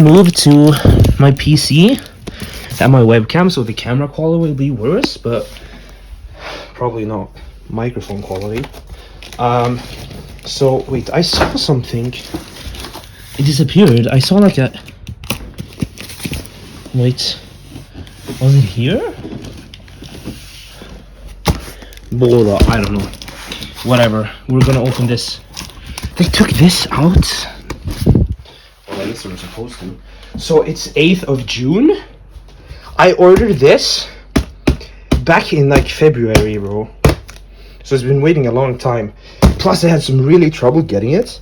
Move to my PC and my webcam, so the camera quality will be worse, but probably not microphone quality. So wait, I saw something. It disappeared. I saw like a. Wait, was it here? Blah, I don't know. Whatever. We're gonna open this. They took this out. Well, at least they were supposed to. So it's 8th of June. I ordered this back in like February, bro. So it's been waiting a long time. Plus I had some really trouble getting it.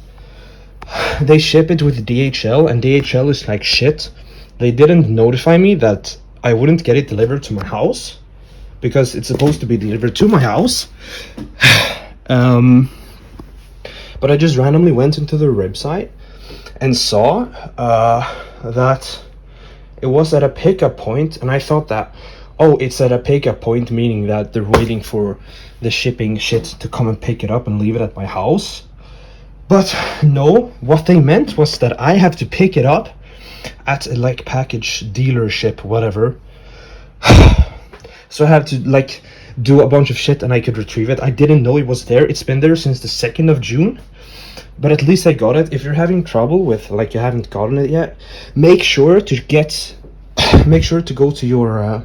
They ship it with DHL, and DHL is like shit. They didn't notify me that I wouldn't get it delivered to my house, because it's supposed to be delivered to my house. But I just randomly went into their website and saw that it was at a pickup point, and I thought that, oh, it's at a pickup point, meaning that they're waiting for the shipping shit to come and pick it up and leave it at my house. But no, what they meant was that I have to pick it up at a like package dealership, whatever. So I have to like do a bunch of shit and I could retrieve it. I didn't know it was there. It's been there since the 2nd of June. But at least I got it. If you're having trouble with like you haven't gotten it yet, make sure to go to your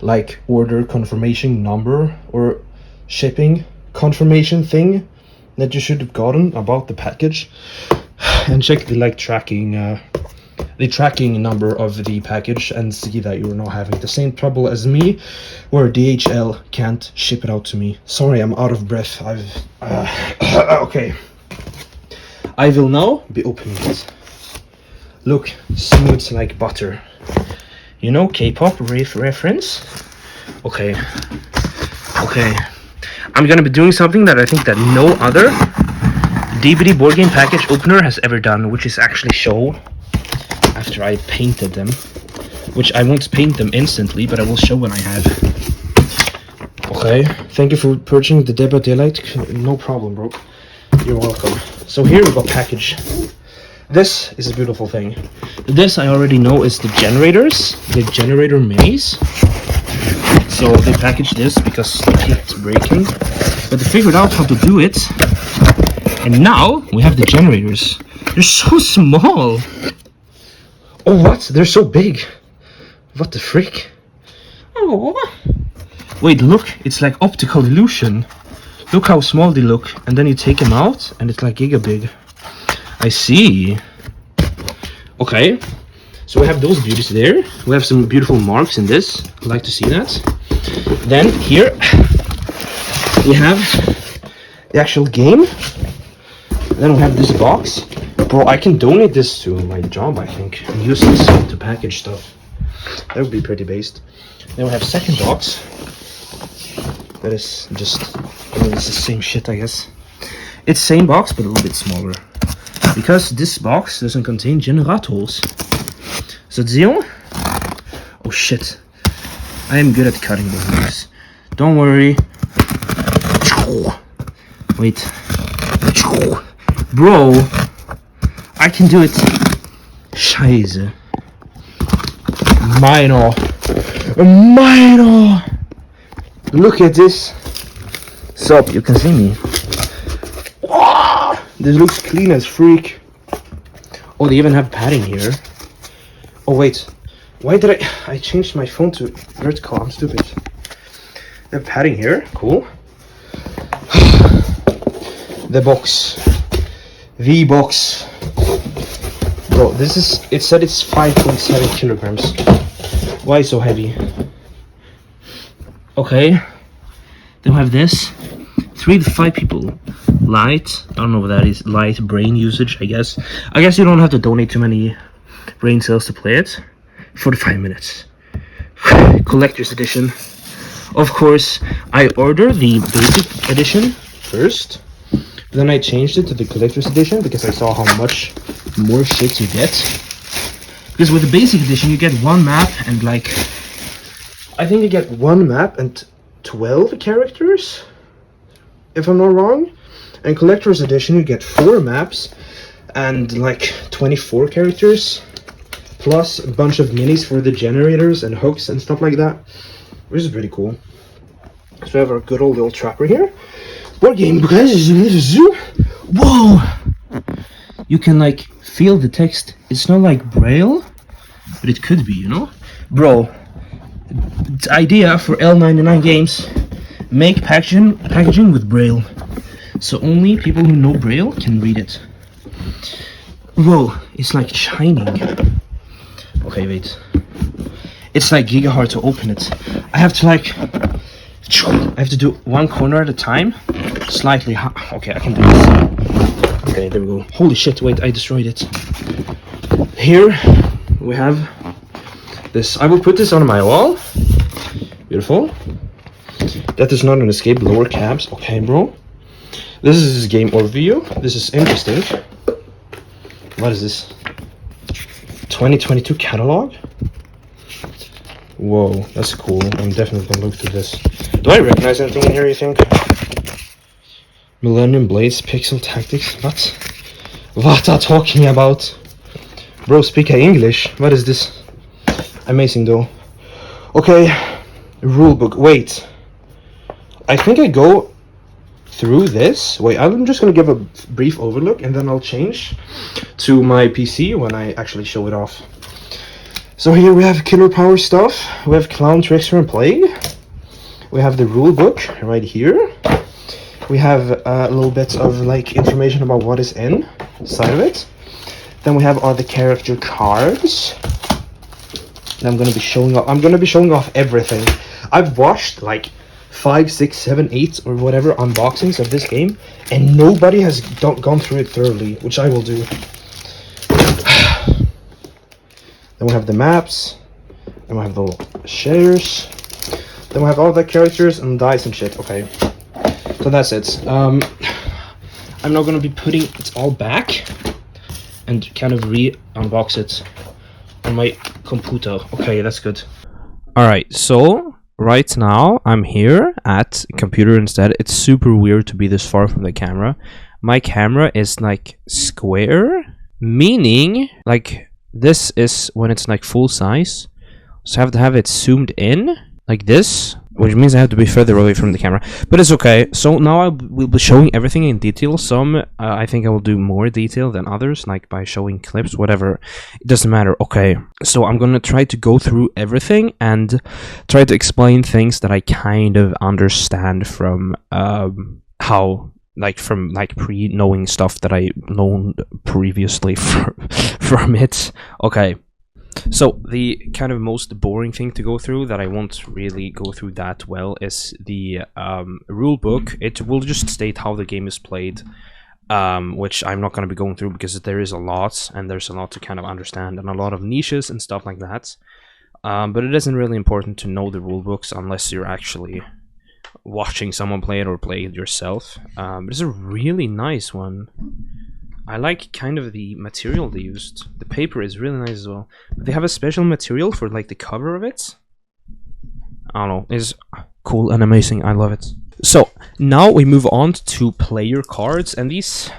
like order confirmation number or shipping confirmation thing that you should have gotten about the package, and check the like tracking number of the package and see that you're not having the same trouble as me, where DHL can't ship it out to me. Sorry, I'm out of breath. Okay. I will now be opening it. Look, smooth like butter. You know, K-pop reference? Okay. I'm gonna be doing something that I think that no other DVD board game package opener has ever done, which is actually show after I painted them. Which I won't paint them instantly, but I will show when I have. Okay, thank you for purchasing the Dead by Daylight. No problem, bro. You're welcome. So here we got package. This is a beautiful thing. This I already know is the generators, the generator maze. So they packaged this because they kept breaking, but they figured out how to do it. And now we have the generators. They're so small. Oh, what? They're so big. What the frick? Oh. Wait, look. It's like optical illusion. Look how small they look. And then you take them out and it's like giga big. I see. Okay. So we have those beauties there. We have some beautiful marks in this. I'd like to see that. Then here we have the actual game. Then we have this box. Bro, I can donate this to my job, I think, and use this to package stuff. That would be pretty based. Then we have second box. That is just, it's the same shit, I guess. It's same box, but a little bit smaller. Because this box doesn't contain generators. So Zion? Oh shit. I am good at cutting the leaves. Don't worry. Wait. Bro, I can do it. Scheiße. Minor. Look at this. Sup, you can see me. This looks clean as freak. Oh, they even have padding here. Oh wait, why did I changed my phone to vertical? I'm stupid. They have padding here, cool. The box. Bro, this is, it said it's 5.7 kilograms. Why so heavy? Okay. Then we have this. 3 to 5 people. Light. I don't know what that is. Light brain usage, I guess. I guess you don't have to donate too many brain cells to play it. 45 minutes. Collector's edition. Of course, I ordered the basic edition first. Then I changed it to the collector's edition because I saw how much more shit you get. Because with the basic edition you get one map and like, I think you get one map and 12 characters, if I'm not wrong. And collector's edition you get 4 maps and like 24 characters. plus a bunch of minis for the generators and hooks and stuff like that, which is pretty cool. So we have our good old little trapper here. Board game. Whoa! You can like feel the text. It's not like Braille, but it could be, you know? Bro, the idea for L99 games, make packaging with Braille. So only people who know Braille can read it. Whoa, it's like shining. Okay, wait. It's like giga hard to open it. I have to do one corner at a time. Slightly okay, I can do this. Okay, there we go. Holy shit, wait, I destroyed it. Here we have this. I will put this on my wall. Beautiful. That is not an escape, lower cabs. Okay, bro. This is his game overview. This is interesting. What is this? 2022 catalog? Whoa, that's cool. I'm definitely gonna look through this. Do I recognize anything in here, you think? Millennium Blades, Pixel Tactics. What are talking about? Bro, speak English. What is this? Amazing though. Okay, rulebook. Wait. I think I go through this. Wait, I'm just gonna give a brief overlook and then I'll change to my PC when I actually show it off. So here we have Killer Power stuff. We have Clown, Trickster, and Plague. We have the rule book right here. We have a little bit of like information about what is inside of it. Then we have all the character cards. And I'm gonna be showing off everything. I've watched like 5, 6, 7, 8 or whatever unboxings of this game, and nobody has gone through it thoroughly, which I will do. Then we have the maps, then we have the shares, then we have all the characters and dice and shit. Okay, so that's it. I'm now gonna be putting it all back and kind of re-unbox it on my computer. Okay, that's good. Alright, so right now I'm here at computer instead. It's super weird to be this far from the camera. My camera is like square, meaning like this is when it's like full size, so I have to have it zoomed in like this, which means I have to be further away from the camera, but it's okay. So now I will be showing everything in detail. Some I think I will do more detail than others, like by showing clips, whatever, it doesn't matter. Okay, so I'm gonna try to go through everything and try to explain things that I kind of understand from how, like from like pre-knowing stuff that I known previously from it. Okay, so the kind of most boring thing to go through that I won't really go through that well is the rule book. It will just state how the game is played, which I'm not going to be going through because there is a lot, and there's a lot to kind of understand and a lot of niches and stuff like that. But it isn't really important to know the rule books unless you're actually watching someone play it or play it yourself. But it's a really nice one. I like kind of the material they used. The paper is really nice as well. But they have a special material for like the cover of it. I don't know, it's cool and amazing. I love it. So now we move on to player cards, and these,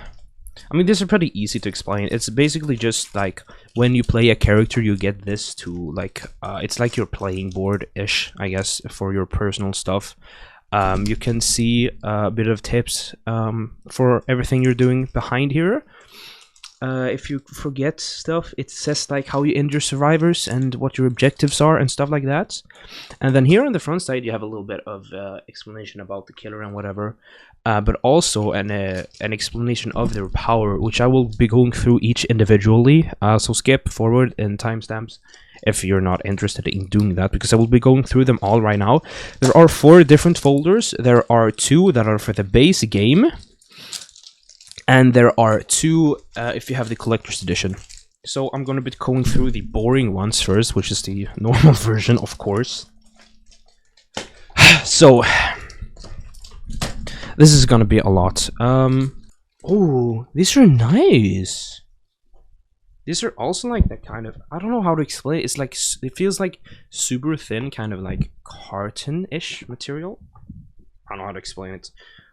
I mean, these are pretty easy to explain. It's basically just like when you play a character, you get this to like it's like your playing board-ish, I guess, for your personal stuff. You can see a bit of tips for everything you're doing behind here. If you forget stuff, it says like how you end your survivors and what your objectives are and stuff like that. And then here on the front side you have a little bit of explanation about the killer and whatever, but also an explanation of their power, which I will be going through each individually. So skip forward in timestamps if you're not interested in doing that, because I will be going through them all right now. There are 4 different folders. There are 2 that are for the base game, and there are 2 if you have the collector's edition. So I'm going to be going through the boring ones first, which is the normal version, of course. So this is going to be a lot. Oh, these are nice. These are also like that kind of, I don't know how to explain it. It's like, it feels like super thin, kind of like carton-ish material. I don't know how to explain it.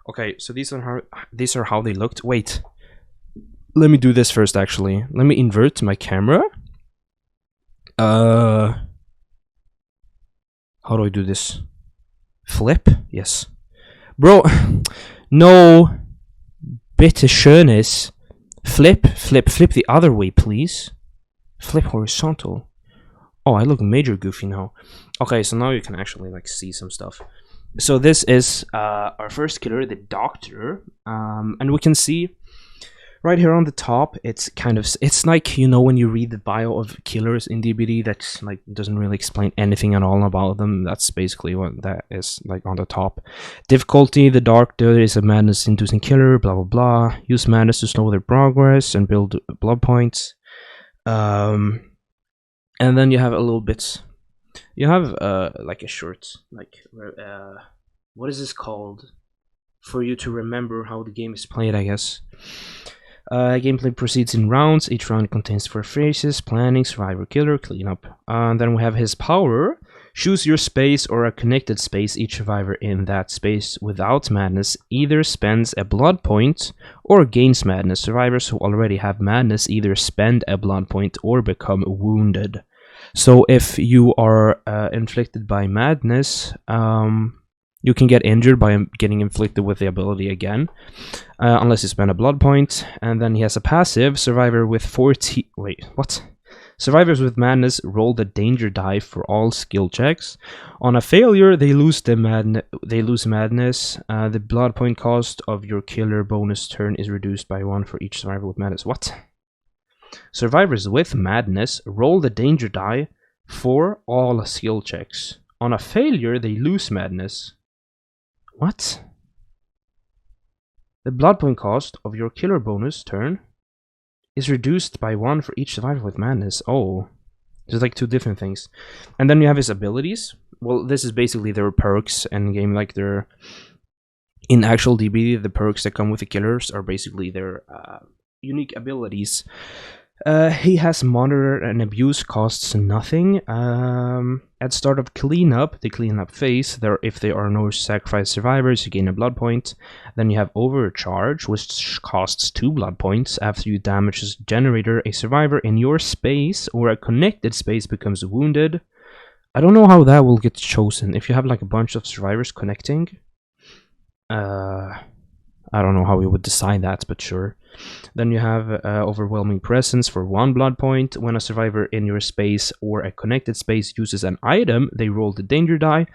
Okay, so these are how they looked. Wait, let me do this first. Actually, let me invert my camera. How do I do this? Flip? Yes. Bro, no. Bitte schönes. Flip the other way, please. Flip horizontal. Oh, I look major goofy now. Okay, so now you can actually like see some stuff. So this is our first killer, the Doctor, and we can see right here on the top. It's like, you know, when you read the bio of killers in DBD, that's like doesn't really explain anything at all about them. That's basically what that is like on the top. Difficulty: the Doctor is a madness-inducing killer. Blah blah blah. Use madness to slow their progress and build blood points. And then you have a little bit. You have like a short, like what is this called? For you to remember how the game is played, I guess. Gameplay proceeds in rounds. Each round contains 4 phases: planning, survivor, killer, cleanup. And then we have his power. Choose your space or a connected space. Each survivor in that space without madness either spends a blood point or gains madness. Survivors who already have madness either spend a blood point or become wounded. So if you are inflicted by madness, you can get injured by getting inflicted with the ability again, unless you spend a blood point. And then he has a passive. Survivor with 40. Wait, what? Survivors with madness roll the danger die for all skill checks. On a failure, they lose madness. The blood point cost of your killer bonus turn is reduced by 1 for each survivor with madness. What? Survivors with madness roll the danger die for all skill checks. On a failure, they lose madness. What? The blood point cost of your killer bonus turn is reduced by 1 for each survivor with madness. Oh, there's like 2 different things. And then you have his abilities. Well, this is basically their perks in game. Like they're in actual DBD, the perks that come with the killers are basically their unique abilities. He has monitor and abuse, costs nothing. At start of cleanup, the cleanup phase, if there are no sacrifice survivors, you gain a blood point. Then you have overcharge, which costs 2 blood points. After you damage a generator, a survivor in your space or a connected space becomes wounded. I don't know how that will get chosen. If you have like a bunch of survivors connecting, I don't know how we would decide that, but sure. Then you have overwhelming presence for 1 blood point. When a survivor in your space or a connected space uses an item, they roll the danger die.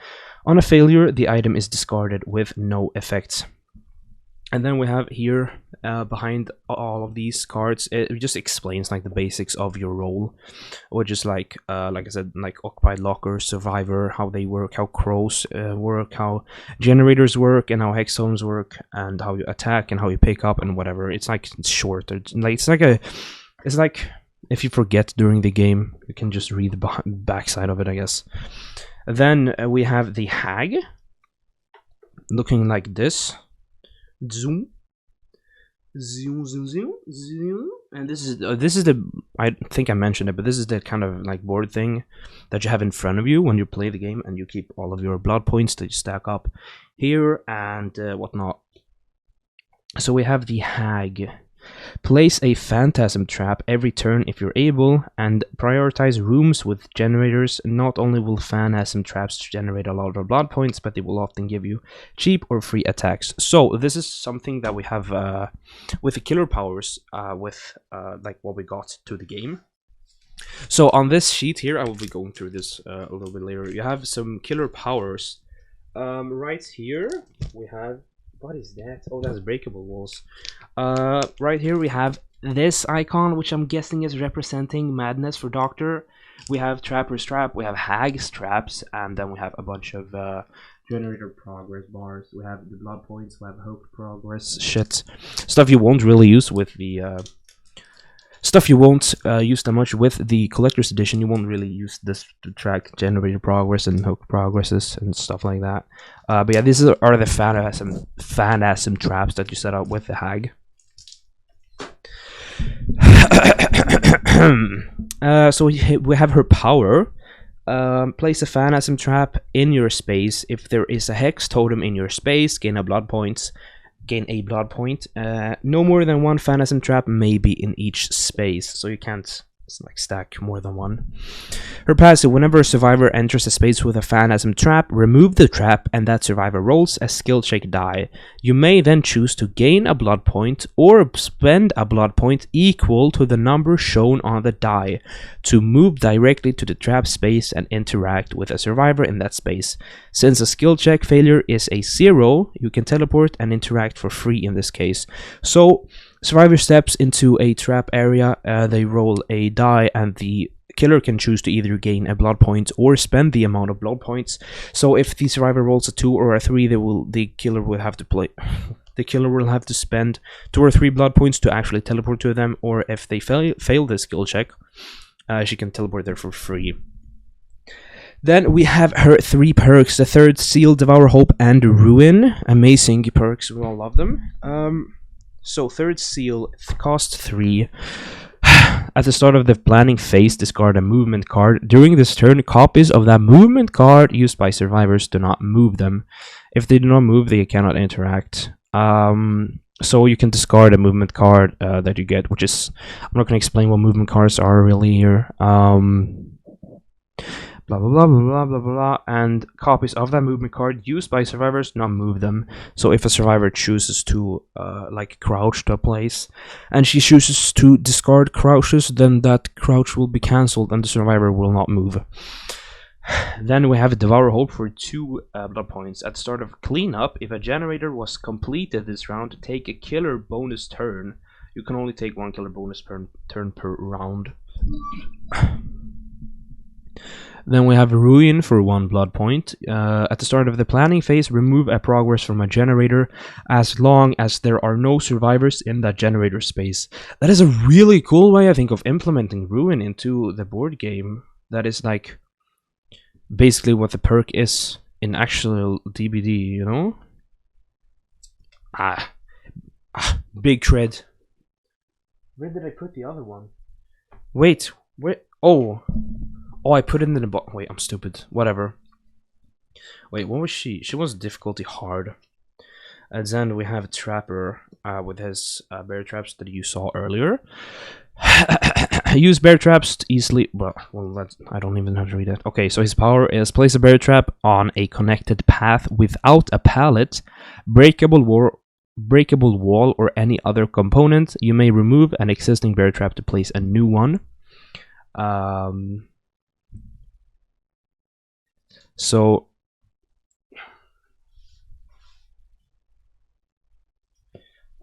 On a failure, the item is discarded with no effects. And then we have here, behind all of these cards, it just explains like the basics of your role, which is like I said, like occupied locker, survivor, how they work, how crows work, how generators work, and how hexstones work, and how you attack and how you pick up and whatever. It's like it's short. It's like if you forget during the game, you can just read the backside of it, I guess. Then we have the hag, looking like this. Zoom, zoom, zoom, zoom, zoom, and this is the, I think I mentioned it, but this is the kind of like board thing that you have in front of you when you play the game, and you keep all of your blood points that you stack up here and whatnot. So we have the hag. Place a phantasm trap every turn if you're able, and prioritize rooms with generators. Not only will phantasm traps generate a lot of blood points, but they will often give you cheap or free attacks. So this is something that we have with the killer powers, with like what we got to the game. So on this sheet here, I will be going through this a little bit later. You have some killer powers. Right here we have, what is that? Oh, that's breakable walls. Right here we have this icon, which I'm guessing is representing madness for Doctor. We have Trapper's Trap, we have Hag's Traps, and then we have a bunch of generator progress bars. We have the blood points, we have hope progress, shit. Stuff you won't really use with the stuff you won't use that much with the collector's edition. You won't really use this to track generator progress and hook progresses and stuff like that. But yeah, these are the phantasm traps that you set up with the hag. So we have her power. Place a phantasm trap in your space. If there is a hex totem in your space, gain a blood point. No more than 1 phantasm trap may be in each space, so you can't like stack more than 1. Her passive: whenever a survivor enters a space with a phantasm trap, remove the trap and that survivor rolls a skill check die. You may then choose to gain a blood point or spend a blood point equal to the number shown on the die to move directly to the trap space and interact with a survivor in that space. Since a skill check failure is a 0, you can teleport and interact for free in this case. So survivor steps into a trap area, they roll a die, and the killer can choose to either gain a blood point or spend the amount of blood points. So if the survivor rolls a 2 or a 3, the killer will have to spend 2 or 3 blood points to actually teleport to them, or if they fail the skill check, she can teleport there for free. Then we have her 3 perks: the Third Seal, Devour Hope, and Ruin. Amazing perks, we all love them. So Third Seal costs 3. At the start of the planning phase, discard a movement card. During this turn, copies of that movement card used by survivors do not move them. If they do not move, they cannot interact. So you can discard a movement card that you get, which is... I'm not going to explain what movement cards are really here. Blah blah blah blah blah blah blah, and copies of that movement card used by survivors not move them. So if a survivor chooses to like crouch to a place and she chooses to discard crouches, then that crouch will be cancelled and the survivor will not move. Then we have a Devour Hope for 2 blood points. At the start of cleanup, if a generator was completed this round, take a killer bonus turn. You can only take 1 killer bonus per turn per round. Then we have Ruin for 1 blood point. At the start of the planning phase, remove a progress from a generator as long as there are no survivors in that generator space. That is a really cool way, I think, of implementing Ruin into the board game. That is like basically what the perk is in actual DBD, you know? Big tread. Where did I put the other one? Wait, where? Oh, I put it in the box. Wait, I'm stupid. Whatever. Wait, what was she? She was difficulty hard. And then we have a Trapper with his bear traps that you saw earlier. Use bear traps to easily... Well, I don't even have to read it. Okay, so his power is place a bear trap on a connected path without a pallet, breakable wall, or any other component. You may remove an existing bear trap to place a new one. So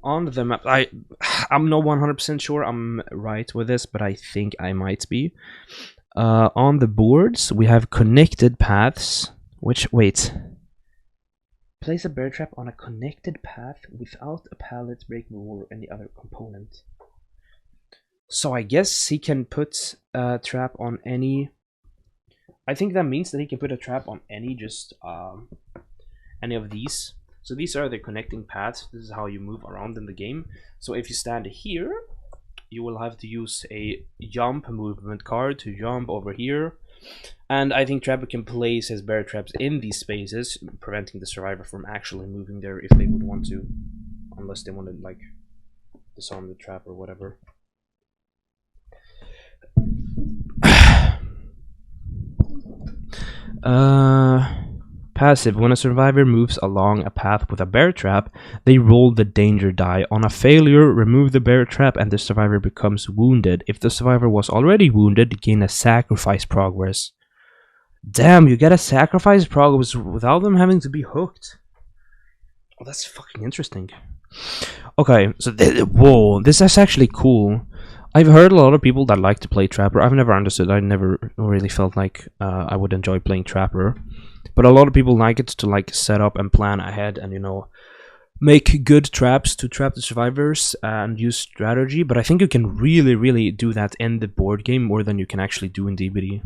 on the map, I'm not 100% sure I'm right with this, but I think I might be. On the boards, we have connected paths, which, wait. Place a bear trap on a connected path without a pallet, breakable wall, or any other component. So I guess he can put a trap on any... I think that means that he can put a trap on any of these. So these are the connecting paths. This is how you move around in the game. So if you stand here, you will have to use a jump movement card to jump over here. And I think Trapper can place his bear traps in these spaces, preventing the survivor from actually moving there if they would want to. Unless they want to, like, disarm the trap or whatever. Passive. When a survivor moves along a path with a bear trap, they roll the danger die. On a failure, remove the bear trap and the survivor becomes wounded. If the survivor was already wounded, gain a sacrifice progress. Damn, you get a sacrifice progress without them having to be hooked. Oh, that's fucking interesting. Okay, so whoa, this is actually cool. I've heard a lot of people that like to play Trapper. I've never understood. I never really felt like I would enjoy playing Trapper. But a lot of people like it to like set up and plan ahead and, you know, make good traps to trap the survivors and use strategy. But I think you can really, really do that in the board game more than you can actually do in DBD.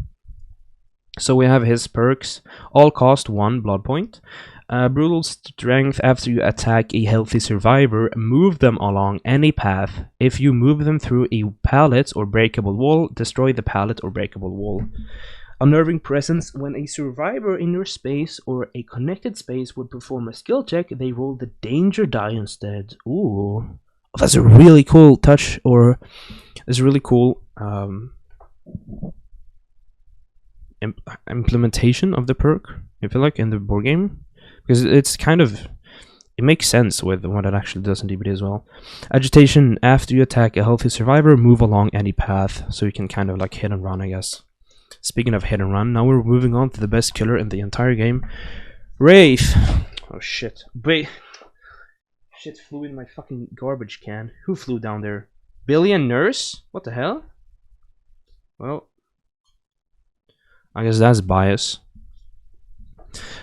So we have his perks. All cost 1 blood point. Brutal strength. After you attack a healthy survivor, move them along any path. If you move them through a pallet or breakable wall, destroy the pallet or breakable wall. Unnerving presence. When a survivor in your space or a connected space would perform a skill check, they roll the danger die instead. Ooh, oh, that's a really cool touch, or it's really cool. implementation of the perk, I feel like, in the board game, because it's kind of, it makes sense with what it actually does in DBD as well. Agitation: after you attack a healthy survivor, move along any path, so you can kind of like hit and run, I guess. Speaking of hit and run, now we're moving on to the best killer in the entire game, Wraith. Oh shit! Wait, shit flew in my fucking garbage can. Who flew down there? Billy and Nurse? What the hell? Well, I guess that's bias.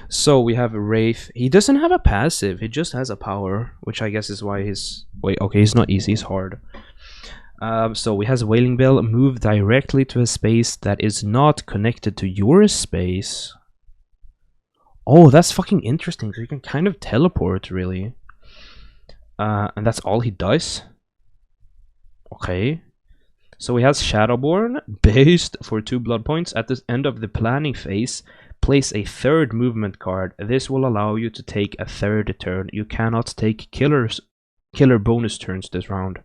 So we have a Wraith. He doesn't have a passive, he just has a power, which I guess is why he's... Wait, okay, he's not easy, he's hard. So he has a Wailing Bell. Move directly to a space that is not connected to your space. Oh, that's fucking interesting. So you can kind of teleport, really. And that's all he does? Okay. So he has Shadowborn, based for 2 blood points. At the end of the planning phase, place a 3rd movement card. This will allow you to take a 3rd turn. You cannot take killer bonus turns this round.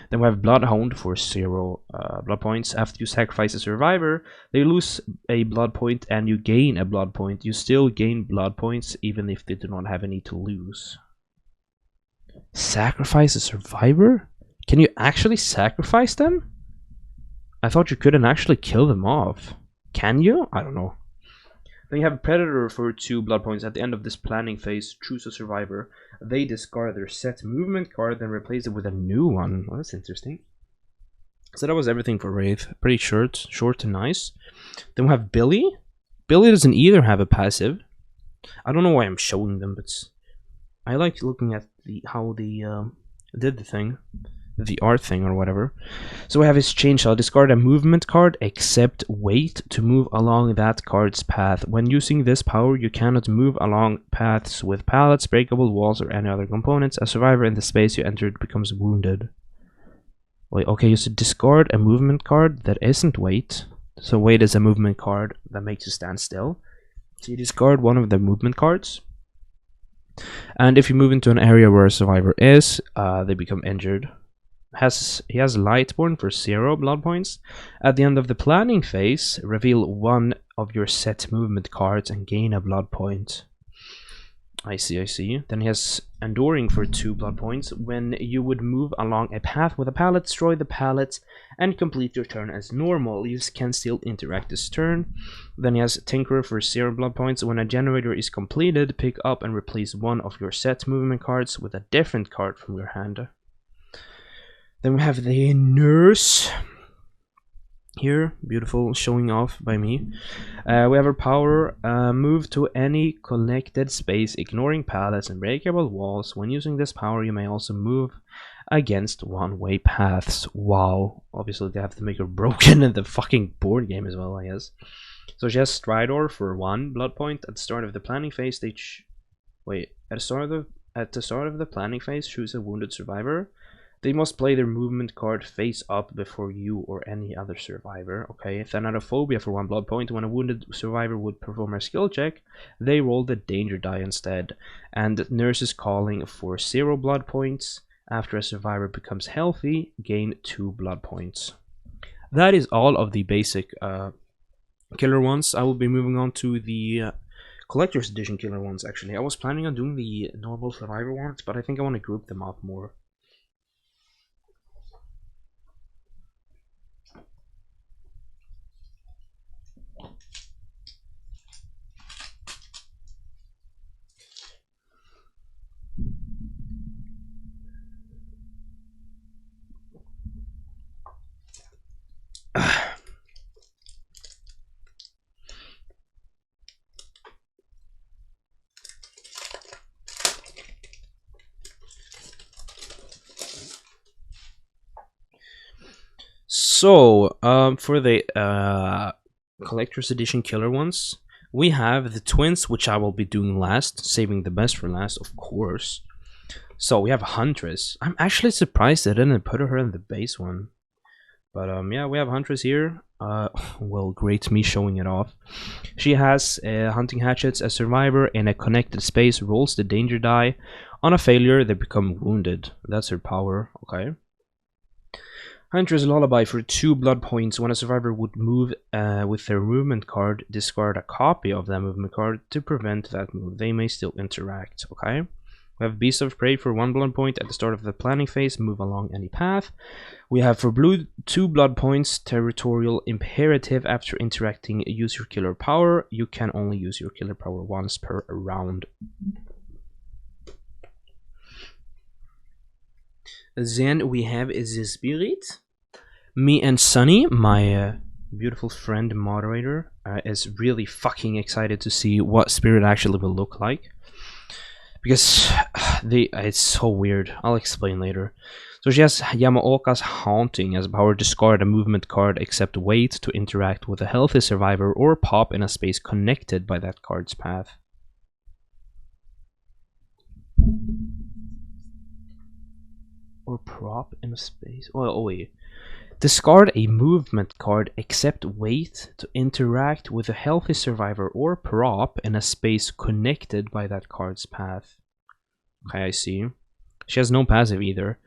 Then we have Bloodhound for 0 blood points. After you sacrifice a survivor, they lose a blood point and you gain a blood point. You still gain blood points even if they do not have any to lose. Sacrifice a survivor? Can you actually sacrifice them? I thought you couldn't actually kill them off. Can you? I don't know. Then you have Predator for 2 blood points. At the end of this planning phase, choose a survivor. They discard their set movement card, then replace it with a new one. Well, that's interesting. So that was everything for Wraith. Pretty short and nice. Then we have Billy. Billy doesn't either have a passive. I don't know why I'm showing them, but I like looking at how they did the thing. The art thing or whatever. So we have his Chainsaw. Discard a movement card except wait to move along that card's path. When using this power, you cannot move along paths with pallets, breakable walls, or any other components. A survivor in the space you entered becomes wounded. Wait, okay, you should discard a movement card that isn't wait. So wait is a movement card that makes you stand still. So you discard one of the movement cards. And if you move into an area where a survivor is, they become injured. He has Lightborn for 0 blood points. At the end of the planning phase, reveal one of your set movement cards and gain a blood point. I see. Then he has Enduring for 2 blood points. When you would move along a path with a pallet, destroy the pallet and complete your turn as normal. You can still interact this turn. Then he has Tinkerer for 0 blood points. When a generator is completed, pick up and replace one of your set movement cards with a different card from your hand. Then we have the Nurse here, beautiful, showing off by me. We have her power, move to any connected space, ignoring pallets and breakable walls. When using this power, you may also move against one-way paths. Wow, obviously they have to make her broken in the fucking board game as well, I guess. So she has Stridor for 1 blood point. At the start of the planning phase, at the start of the planning phase, choose a wounded survivor. They must play their movement card face up before you or any other survivor. Okay, Thanatophobia for 1 blood point. When a wounded survivor would perform a skill check, they roll the danger die instead. And Nurse's Calling for 0 blood points. After a survivor becomes healthy, gain 2 blood points. That is all of the basic killer ones. I will be moving on to the collector's edition killer ones, actually. I was planning on doing the normal survivor ones, but I think I want to group them up more. So, for the collector's edition killer ones, we have the twins, which I will be doing last, saving the best for last, of course. So we have Huntress. I'm actually surprised I didn't put her in the base one. But yeah, we have Huntress here. Well, great me showing it off. She has hunting hatchets. A survivor in a connected space rolls the danger die. On a failure, they become wounded. That's her power. Okay. Hunter's Lullaby for 2 blood points. When a survivor would move with their movement card, discard a copy of that movement card to prevent that move. They may still interact, okay? We have Beast of Prey for 1 blood point at the start of the planning phase, move along any path. We have for blue 2 blood points, Territorial Imperative. After interacting, use your killer power. You can only use your killer power once per round. Then we have the Spirit. Me and Sunny, my beautiful friend moderator, is really fucking excited to see what Spirit actually will look like. Because it's so weird. I'll explain later. So she has Yamaoka's Haunting as power. Discard a movement card except wait to interact with a healthy survivor or pop in a space connected by that card's path. Or prop in a space. Oh wait. Discard a movement card except wait to interact with a healthy survivor or prop in a space connected by that card's path. Okay, I see. She has no passive either.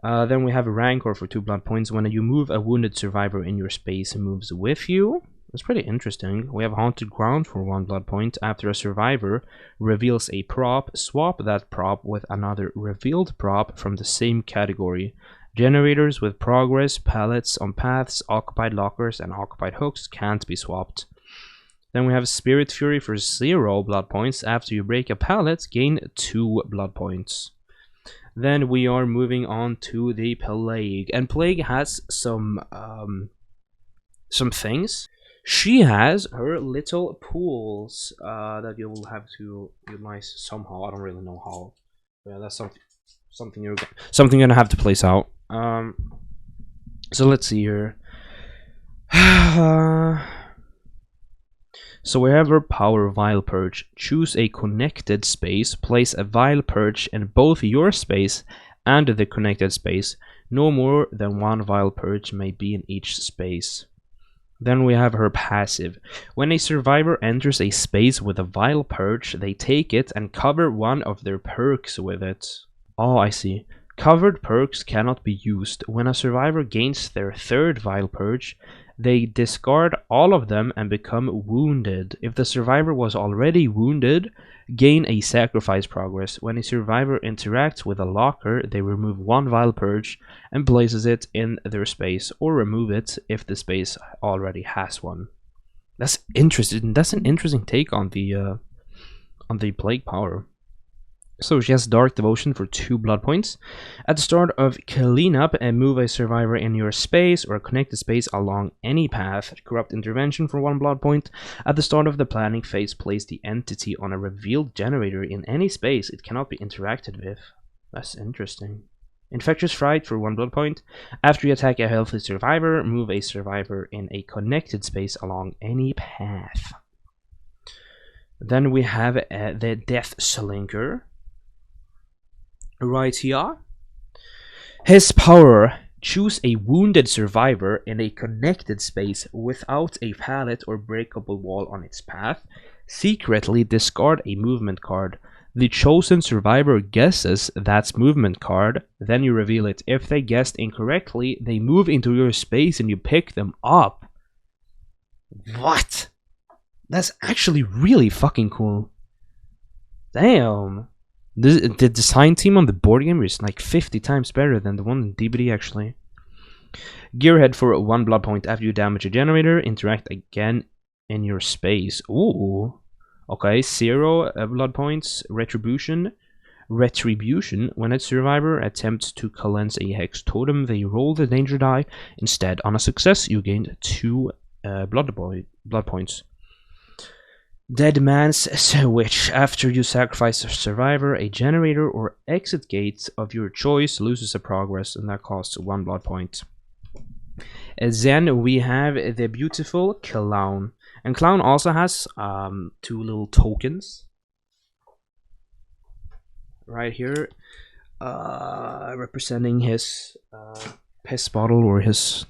Then we have a Rancor for 2 blood points. When you move, a wounded survivor in your space moves with you. That's pretty interesting. We have Haunted Ground for 1 blood point. After a survivor reveals a prop, swap that prop with another revealed prop from the same category. Generators with progress, pallets on paths, occupied lockers, and occupied hooks can't be swapped. Then we have Spirit Fury for 0 blood points. After you break a pallet, gain 2 blood points. Then we are moving on to the Plague. And Plague has some things. She has her little pools that you will have to utilize somehow. I don't really know how. Yeah, that's something you're gonna have to place out. So let's see here. So we have our Power Vial Purge. Choose a connected space. Place a Vial Purge in both your space and the connected space. No more than 1 Vial Purge may be in each space. Then we have her passive. When a survivor enters a space with a Vial Purge, they take it and cover one of their perks with it. Oh, I see. Covered perks cannot be used. When a survivor gains their 3rd Vial Purge, they discard all of them and become wounded. If the survivor was already wounded, gain a sacrifice progress. When a survivor interacts with a locker, they remove 1 Vial Purge and places it in their space, or remove it if the space already has one. That's interesting. That's an interesting take on the Plague power. So she has Dark Devotion for 2 blood points. At the start of cleanup, and move a survivor in your space or a connected space along any path. Corrupt Intervention for 1 blood point. At the start of the planning phase, place the entity on a revealed generator in any space it cannot be interacted with. That's interesting. Infectious Fright for 1 blood point. After you attack a healthy survivor, move a survivor in a connected space along any path. Then we have the Death Slinker. Right here. His power. Choose a wounded survivor in a connected space without a pallet or breakable wall on its path. Secretly discard a movement card. The chosen survivor guesses that movement card, then you reveal it. If they guessed incorrectly, they move into your space and you pick them up. What? That's actually really fucking cool. Damn. The design team on the board game is like 50 times better than the one in DBD actually. Gearhead for 1 blood point. After you damage a generator, interact again in your space. Ooh. Okay, 0 blood points. Retribution. When a survivor attempts to cleanse a hex totem, they roll the danger die. Instead, on a success, you gain 2 blood points. Dead Man's Switch. After you sacrifice a survivor, a generator or exit gate of your choice loses a progress, and that costs 1 blood point. And then we have the beautiful Clown. And Clown also has 2 little tokens. Right here. Representing his piss bottle or his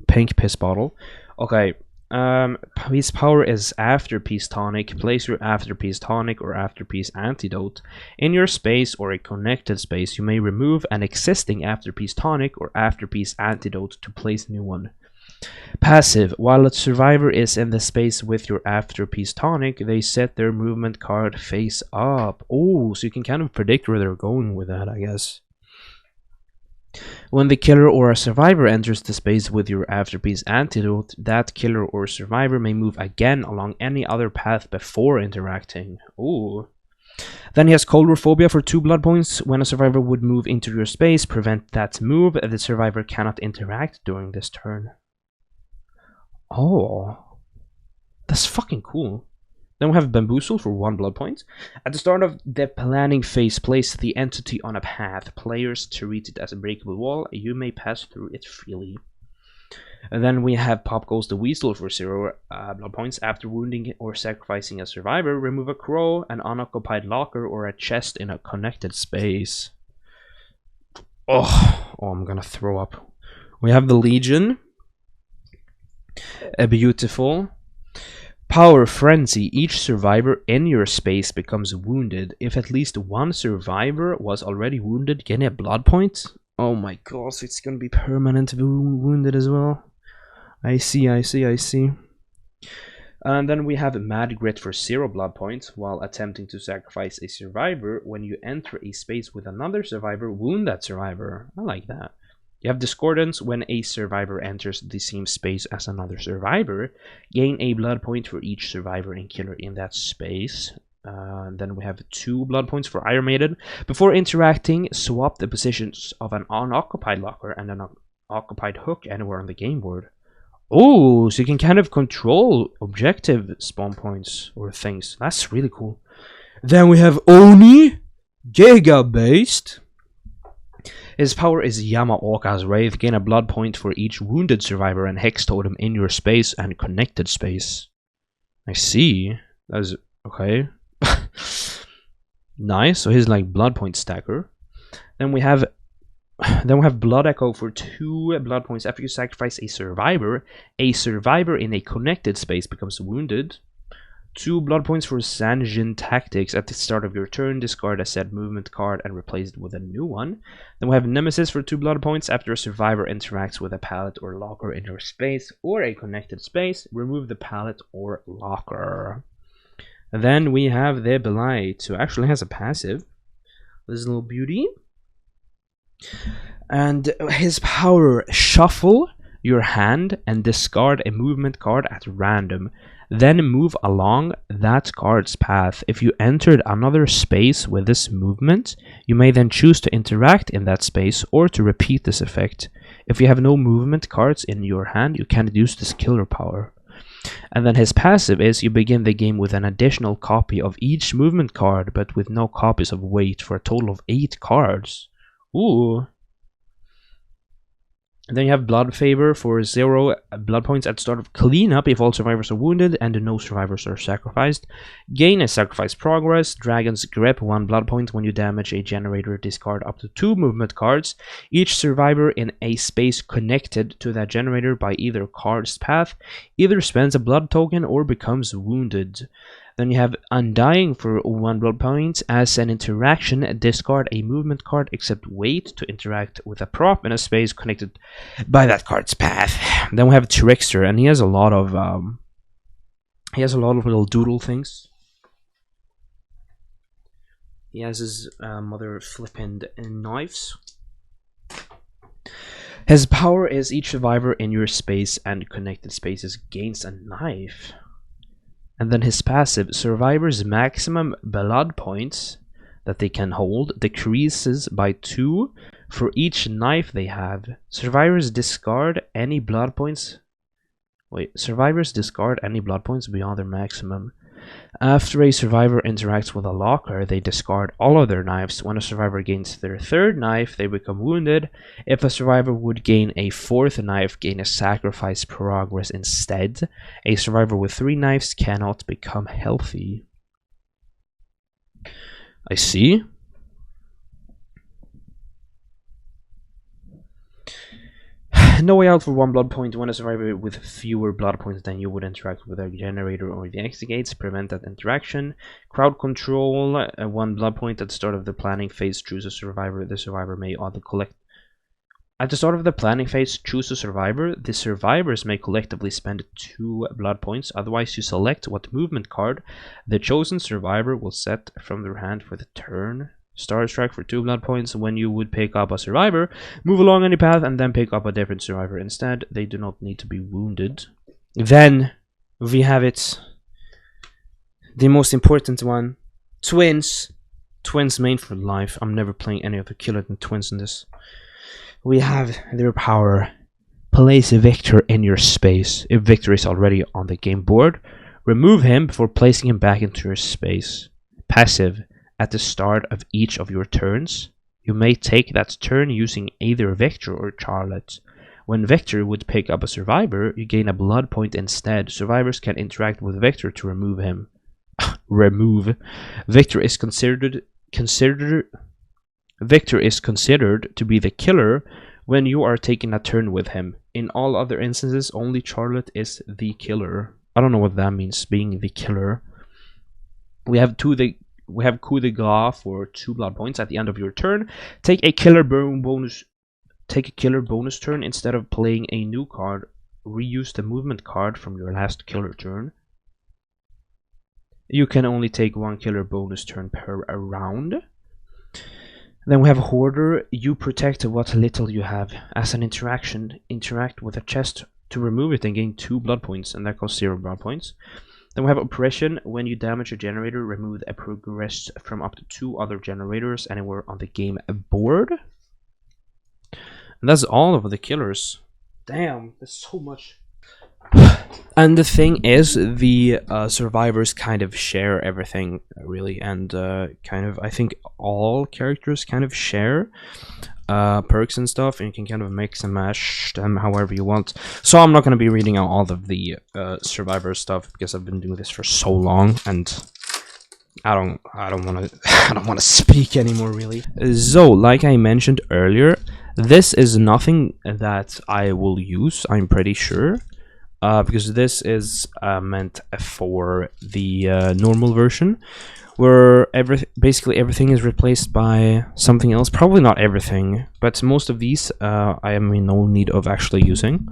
pink piss bottle. Okay. His power is Afterpiece Tonic. Place your Afterpiece Tonic or Afterpiece Antidote in your space or a connected space. You may remove an existing Afterpiece Tonic or Afterpiece Antidote to place a new one. Passive. While a survivor is in the space with your Afterpiece Tonic, they set their movement card face up. Oh, so you can kind of predict where they're going with that, I guess. When the killer or a survivor enters the space with your Afterpiece Antidote, that killer or survivor may move again along any other path before interacting. Ooh. Then he has Coulrophobia for 2 blood points. When a survivor would move into your space, prevent that move. The survivor cannot interact during this turn. Oh. That's fucking cool. Then we have Bamboozle for 1 blood point. At the start of the planning phase, place the entity on a path. Players treat it as a breakable wall. You may pass through it freely. And then we have Pop Goes the Weasel for 0 blood points. After wounding or sacrificing a survivor, remove a crow, an unoccupied locker, or a chest in a connected space. Oh, I'm gonna throw up. We have the Legion. A beautiful. Power Frenzy. Each survivor in your space becomes wounded. If at least one survivor was already wounded, gain a blood point. Oh my god, so it's gonna be permanent wounded as well. I see. And then we have Mad Grit for 0 blood points. While attempting to sacrifice a survivor, when you enter a space with another survivor, wound that survivor. I like that. You have Discordance. When a survivor enters the same space as another survivor, gain a blood point for each survivor and killer in that space. Then we have 2 blood points for Iron Maiden. Before interacting, swap the positions of an unoccupied locker and an occupied hook anywhere on the game board. Oh, so you can kind of control objective spawn points or things. That's really cool. Then we have Oni, Giga based. His power is Yamaoka's Wraith. Gain a blood point for each wounded survivor and hex totem in your space and connected space. I see. That's okay. Nice. So he's like blood point stacker. Then we have Blood Echo for 2 blood points. After you sacrifice a survivor in a connected space becomes wounded. 2 blood points for Sanjin Tactics. At the start of your turn, discard a set movement card and replace it with a new one. Then we have Nemesis for 2 blood points. After a survivor interacts with a pallet or locker in your space or a connected space, remove the pallet or locker. And then we have the Blight, who actually has a passive. This little beauty. And his power, shuffle your hand and discard a movement card at random. Then move along that card's path. If you entered another space with this movement, you may then choose to interact in that space or to repeat this effect. If you have no movement cards in your hand, you can't use this killer power. And then his passive is you begin the game with an additional copy of each movement card, but with no copies of weight, for a total of 8 cards. Ooh. And then you have Blood Favor for 0 blood points at the start of cleanup if all survivors are wounded and no survivors are sacrificed. Gain a sacrifice progress. Dragon's Grip, 1 blood point. When you damage a generator, discard up to 2 movement cards. Each survivor in a space connected to that generator by either card's path either spends a blood token or becomes wounded. Then you have Undying for 1 blood point. As an interaction, discard a movement card except wait to interact with a prop in a space connected by that card's path. Then we have Trickster, and he has a lot of little doodle things. He has his mother flipping knives. His power is each survivor in your space and connected spaces gains a knife. And then his passive, survivors' maximum blood points that they can hold decreases by 2 for each knife they have. Survivors discard any blood points. Survivors discard any blood points beyond their maximum. After a survivor interacts with a locker, they discard all of their knives. When a survivor gains their 3rd knife, they become wounded. If a survivor would gain a 4th knife, gain a sacrifice progress instead. A survivor with 3 knives cannot become healthy. I see. No way out for 1 blood point. When a survivor with fewer blood points than you would interact with a generator or the exegates, prevent that interaction. Crowd control, 1 blood point at the start of the planning phase. Choose a survivor. The survivor may either collect. At the start of the planning phase, choose a survivor. The survivors may collectively spend 2 blood points. Otherwise, you select what movement card the chosen survivor will set from their hand for the turn. Start strike for 2 blood points. When you would pick up a survivor, move along any path and then pick up a different survivor instead. They do not need to be wounded. Then we have it, the most important one, twins. Twins made for life. I'm never playing any other killer than twins in this. We have their power. Place Victor in your space. If Victor is already on the game board, remove him before placing him back into your space. Passive. At the start of each of your turns, you may take that turn using either Victor or Charlotte. When Victor would pick up a survivor, you gain a blood point instead. Survivors can interact with Victor to remove him. Remove. Victor is considered to be the killer when you are taking a turn with him. In all other instances, only Charlotte is the killer. I don't know what that means, being the killer. We have coup de grace for 2 blood points at the end of your turn. Take a killer bonus turn instead of playing a new card. Reuse the movement card from your last killer turn. You can only take 1 killer bonus turn per round. Then we have Hoarder. You protect what little you have. As an interaction, interact with a chest to remove it and gain 2 blood points, and that costs 0 blood points. Then we have Oppression. When you damage a generator, remove a progress from up to 2 other generators anywhere on the game board. And that's all of the killers. Damn, that's so much. And the thing is, the survivors kind of share everything, really, and kind of, I think all characters kind of share perks and stuff, and you can kind of mix and match them however you want. So I'm not going to be reading out all of the survivor stuff because I've been doing this for so long, and I don't want to speak anymore, really. So, like I mentioned earlier, this is nothing that I will use, I'm pretty sure. Because this is meant for the normal version, where basically everything is replaced by something else. Probably not everything, but most of these I am in no need of actually using.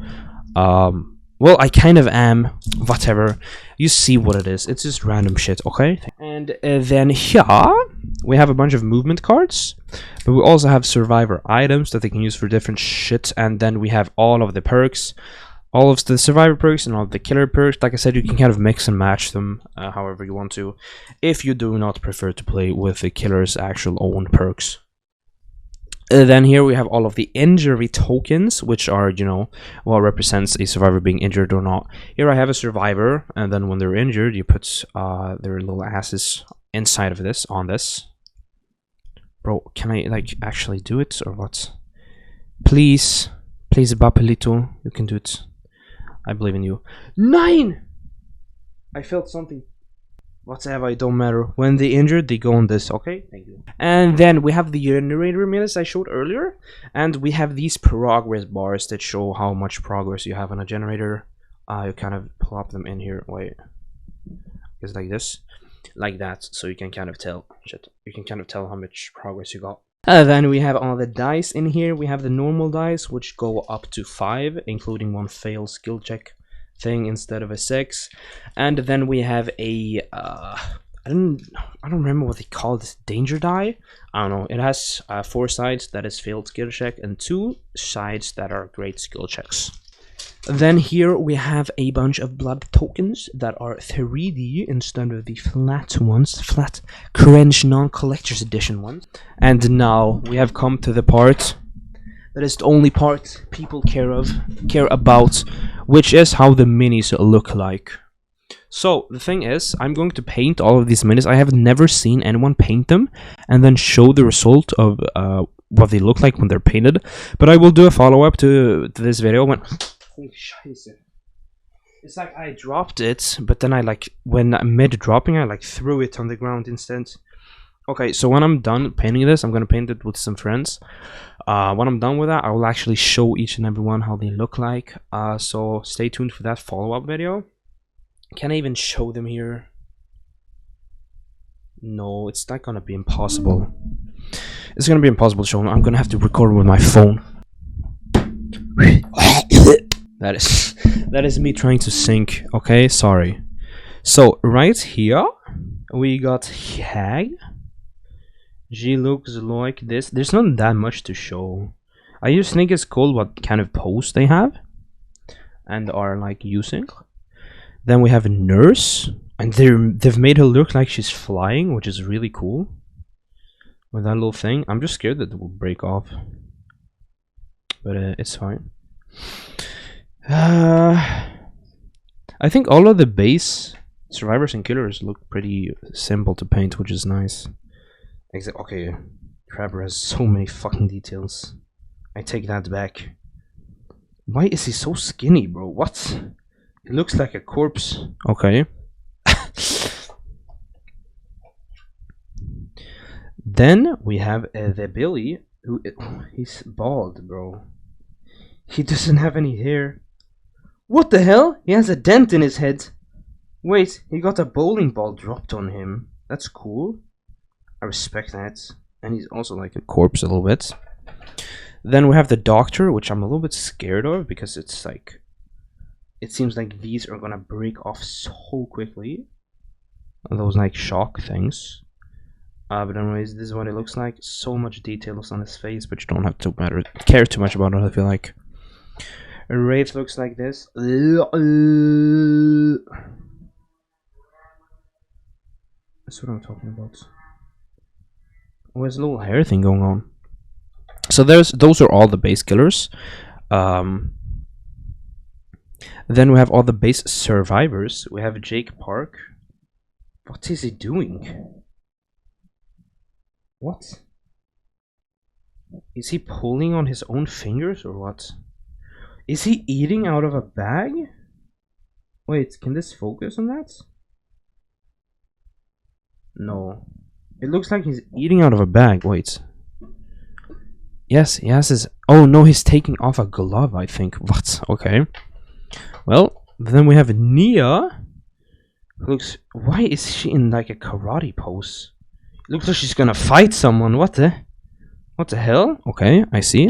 Well, I kind of am. Whatever. You see what it is. It's just random shit, okay? And then here we have a bunch of movement cards, but we also have survivor items that they can use for different shit. And then we have all of the perks. All of the survivor perks and all of the killer perks. Like I said, you can kind of mix and match them however you want to, if you do not prefer to play with the killer's actual own perks. Then here we have all of the injury tokens, which are, you know, what represents a survivor being injured or not. Here I have a survivor, and then when they're injured, you put their little asses inside of this, on this. Bro, can I, like, actually do it, or what? Please, Bappelito, you can do it. I believe in you. 9! I felt something. Whatever, it don't matter. When they injured, they go on this, okay? Thank you. And then we have the generator minutes I showed earlier. And we have these progress bars that show how much progress you have on a generator. You kind of plop them in here. Wait. It's like this. Like that. So you can kind of tell. Shit. You can kind of tell how much progress you got. Then we have all the dice in here. We have the normal dice, which go up to 5, including 1 failed skill check thing instead of a 6. And then we have a I don't remember what they call this, danger die. I don't know. It has 4 sides that is failed skill check and 2 sides that are great skill checks. Then here we have a bunch of blood tokens that are 3D instead of the flat ones, flat cringe non-collector's edition ones. And now we have come to the part that is the only part people care about, which is how the minis look like. So the thing is, I'm going to paint all of these minis. I have never seen anyone paint them and then show the result of what they look like when they're painted. But I will do a follow-up to this video when... Holy scheiße. It's like I dropped it, but then I, like, when mid-dropping, I, like, threw it on the ground instead. Okay, so when I'm done painting this, I'm gonna paint it with some friends. When I'm done with that, I will actually show each and every one how they look like. So stay tuned for that follow-up video. Can I even show them here? No, it's not gonna be impossible. It's gonna be impossible to show them. I'm gonna have to record with my phone. That is me trying to sync. Okay, sorry. So right here we got Hag. She looks like this. There's not that much to show. I just think it's cool what kind of pose they have and are like using. Then we have a nurse, and they've made her look like she's flying, which is really cool. With that little thing, I'm just scared that it will break off, but it's fine. I think all of the base survivors and killers look pretty simple to paint, which is nice. Okay, Crabber has so many fucking details. I take that back. Why is he so skinny, bro? What? He looks like a corpse. Okay. Then we have the Billy, who he's bald, bro. He doesn't have any hair. What the hell? He has a dent in his head. Wait, he got a bowling ball dropped on him. That's cool. I respect that. And he's also like a corpse a little bit. Then we have the doctor, which I'm a little bit scared of because it's like, it seems like these are gonna break off so quickly. Those like shock things. But anyways, this is what it looks like. So much details on his face, but you don't have to care too much about it, I feel like. Wraith looks like this. That's what I'm talking about. Oh, there's a little hair thing going on. So those are all the base killers. Then we have all the base survivors. We have Jake Park. What is he doing? What? Is he pulling on his own fingers or what? Is he eating out of a bag? Wait, can this focus on that? No. It looks like he's eating out of a bag. Wait. Yes, he has his... Oh no, he's taking off a glove, I think. What? Okay. Well, then we have Nia. Looks... Why is she in like a karate pose? It looks like she's gonna fight someone. What the hell? Okay, I see.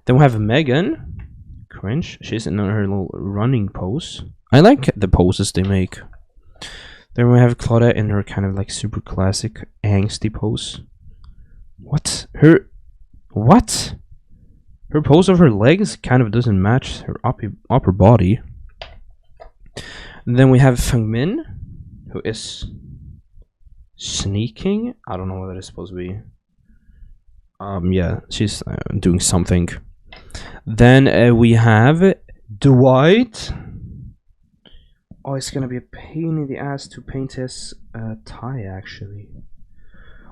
Then we have Megan. Cringe. She's in her little running pose. I like the poses they make. Then we have Claudia in her kind of like super classic angsty pose. What? Her pose of her legs kind of doesn't match her upper body. And then we have Feng Min, who is sneaking. I don't know what that is supposed to be. Yeah, she's doing something. Then we have Dwight. Oh, it's gonna be a pain in the ass to paint his tie, actually.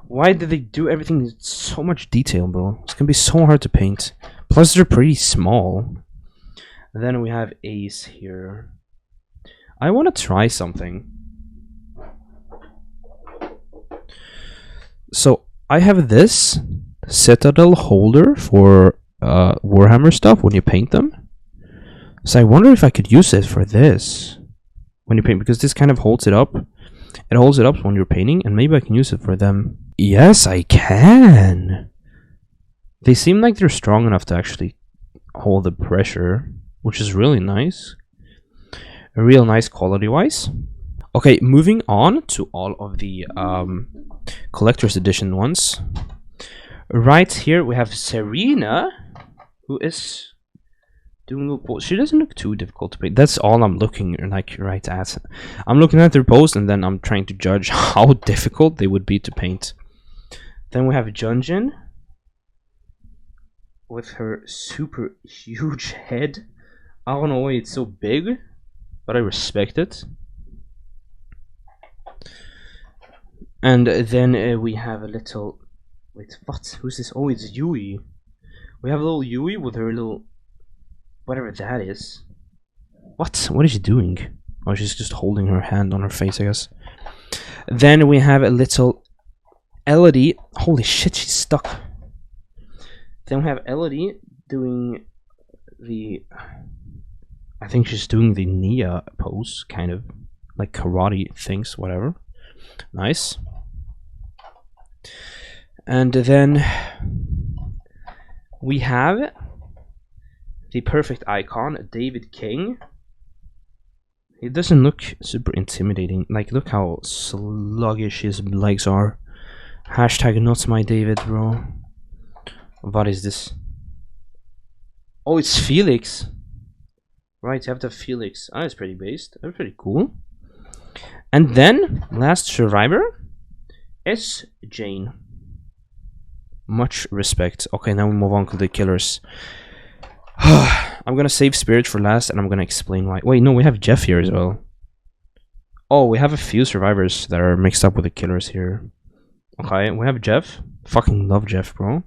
Why did they do everything in so much detail, bro? It's gonna be so hard to paint. Plus, they're pretty small. And then we have Ace here. I want to try something. So, I have this Citadel holder for Warhammer stuff when you paint them. So I wonder if I could use it for this when you paint, because this kind of holds it up. It holds it up when you're painting, and maybe I can use it for them. Yes, I can. They seem like they're strong enough to actually hold the pressure, which is really nice. Real nice quality-wise. Okay, moving on to all of the collector's edition ones. Right here we have Serena, who is doing a little pose. She doesn't look too difficult to paint. That's all I'm looking like right at. I'm looking at their pose and then I'm trying to judge how difficult they would be to paint. Then we have Junjin with her super huge head. I don't know why it's so big, but I respect it. And then we have a little... Wait, what? Who's this? Oh, it's Yui. We have a little Yui with her little... whatever that is. What? What is she doing? Oh, she's just holding her hand on her face, I guess. Then we have a little Elodie. Holy shit, she's stuck. Then we have Elodie doing the... I think she's doing the Nia pose, kind of. Like karate things, whatever. Nice. And then we have the perfect icon, David King. He doesn't look super intimidating. Like, look how sluggish his legs are. Hashtag not my David, bro. What is this? Oh, it's Felix. Right, you have to have Felix. Oh, it's pretty based. That's pretty cool. And then, last survivor is Jane. Much respect. Okay, now we move on to the killers. I'm gonna save Spirit for last, and I'm gonna explain why. Wait, no, we have Jeff here as well. Oh, we have a few survivors that are mixed up with the killers here. Okay, we have Jeff. Fucking love Jeff, bro.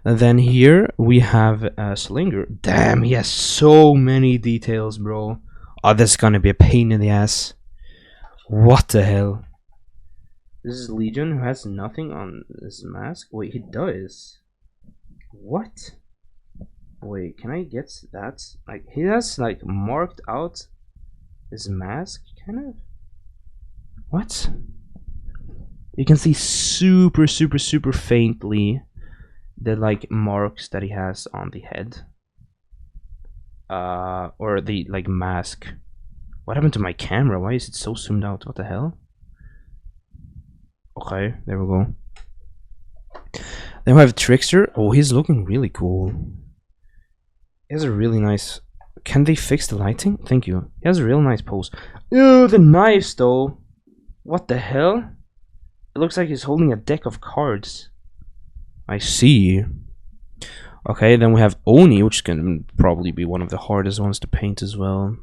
And then here we have Slinger. Damn, he has so many details, bro. Oh, this is gonna be a pain in the ass. What the hell? This is Legion, who has nothing on his mask. Wait, he does. What? Wait, can I get that? Like, he has like marked out his mask, kind of. What? You can see super faintly the like marks that he has on the head. Or the like mask. What happened to my camera? Why is it so zoomed out? What the hell? Okay, there we go. Then we have Trickster. Oh, he's looking really cool. He has a really nice... Can they fix the lighting? Thank you. He has a real nice pose. Ew, the knives though. What the hell? It looks like he's holding a deck of cards. I see. Okay, then we have Oni, which can probably be one of the hardest ones to paint as well.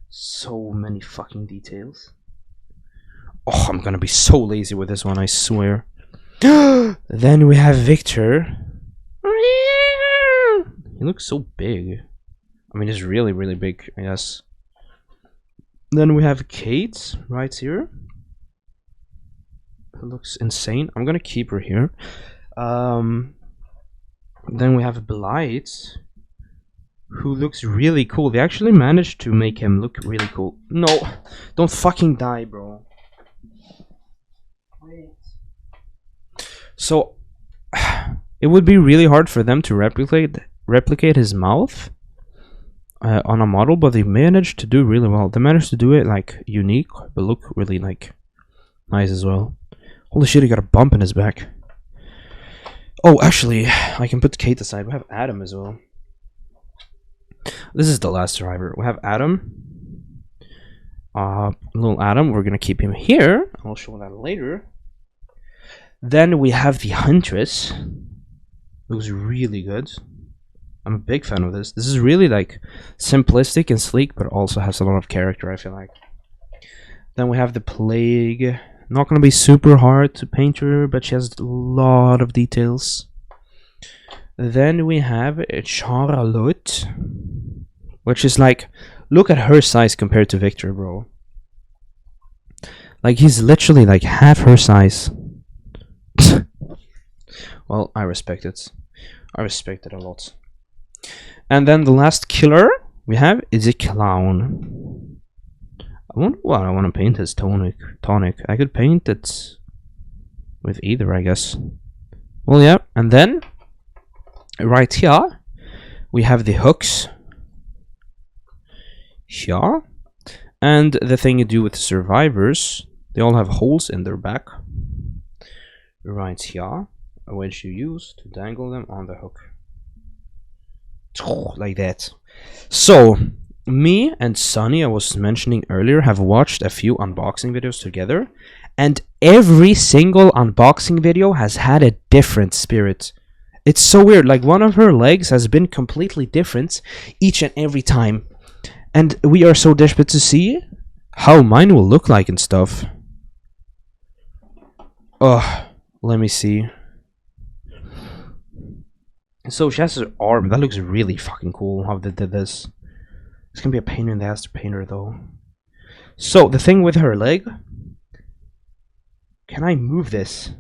So many fucking details. Oh, I'm gonna be so lazy with this one, I swear. Then we have Victor. He looks so big. I mean, he's really big, I guess. Then we have Kate right here. Who looks insane. I'm gonna keep her here. Then we have Blight, who looks really cool. They actually managed to make him look really cool. No, don't fucking die, bro. Wait. So, it would be really hard for them to replicate his mouth on a model, but they managed to do really well. They managed to do it like unique, but look really like nice as well. Holy shit, he got a bump in his back. Oh, actually, I can put Kate aside. We have Adam as well. This is the last survivor. We have Adam. Little Adam. We're gonna keep him here. I'll show that later. Then we have the Huntress. Looks really good. I'm a big fan of this. This is really like simplistic and sleek, but also has a lot of character, I feel like. Then we have the Plague. Not gonna be super hard to paint her, but she has a lot of details. Then we have Charlotte, which is like, look at her size compared to Victor, bro. Like, he's literally like half her size. Well, I respect it. I respect it a lot. And then the last killer we have is a clown. I wonder what I want to paint as tonic. I could paint it with either, I guess. Well, yeah. And then right here we have the hooks. Here. And the thing you do with the survivors, they all have holes in their back. Right here, which you use to dangle them on the hook. Like that. So me and Sunny, I was mentioning earlier, have watched a few unboxing videos together, and every single unboxing video has had a different spirit. It's so weird. Like, one of her legs has been completely different each and every time, and we are so desperate to see how mine will look like and stuff. Oh, let me see. So she has her arm. That looks really fucking cool how they did this. It's gonna be a pain in the ass to paint her though. So the thing with her leg, Can I move this?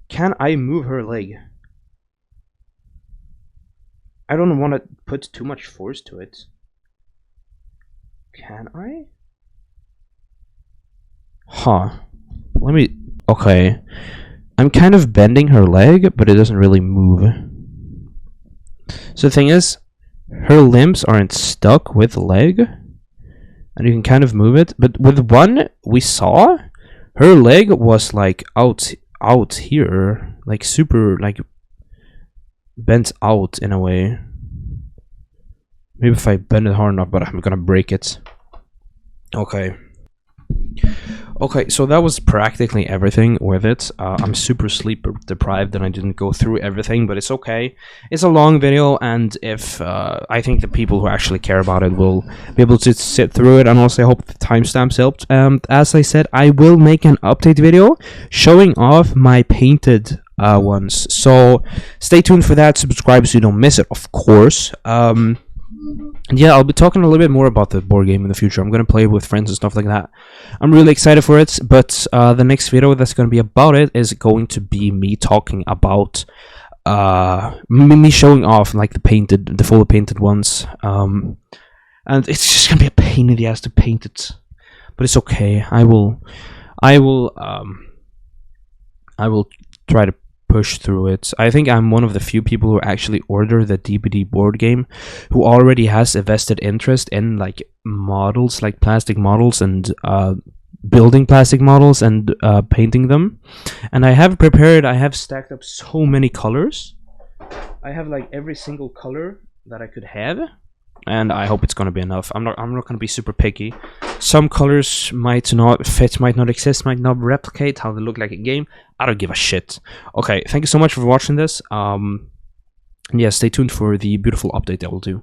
Can I move her leg? I don't want to put too much force to it. Can I? Huh. Let me... Okay. I'm kind of bending her leg, but it doesn't really move. So the thing is, her limbs aren't stuck with the leg, and you can kind of move it. But with one we saw, her leg was like out here, like super like bent out in a way. Maybe if I bend it hard enough, but I'm gonna break it. Okay. Okay, so that was practically everything with it. I'm super sleep deprived and I didn't go through everything, but it's okay. It's a long video, and if I think the people who actually care about it will be able to sit through it, and also I hope the timestamps helped. As I said, I will make an update video showing off my painted ones. So stay tuned for that. Subscribe so you don't miss it, of course. Yeah, I'll be talking a little bit more about the board game in the future. I'm going to play with friends and stuff like that. I'm really excited for it, but the next video that's going to be about it is going to be me talking about me showing off like the fully painted ones. And it's just going to be a pain in the ass to paint it, but it's okay. I will try to push through it. I think I'm one of the few people who actually order the DVD board game who already has a vested interest in like models, like plastic models, and building plastic models and painting them. And I have stacked up so many colors. I have like every single color that I could have, and I hope it's gonna be enough. I'm not gonna be super picky. Some colors might not fit, might not exist, might not replicate how they look like in game. I don't give a shit. Okay, thank you so much for watching this. Yeah, stay tuned for the beautiful update I will do.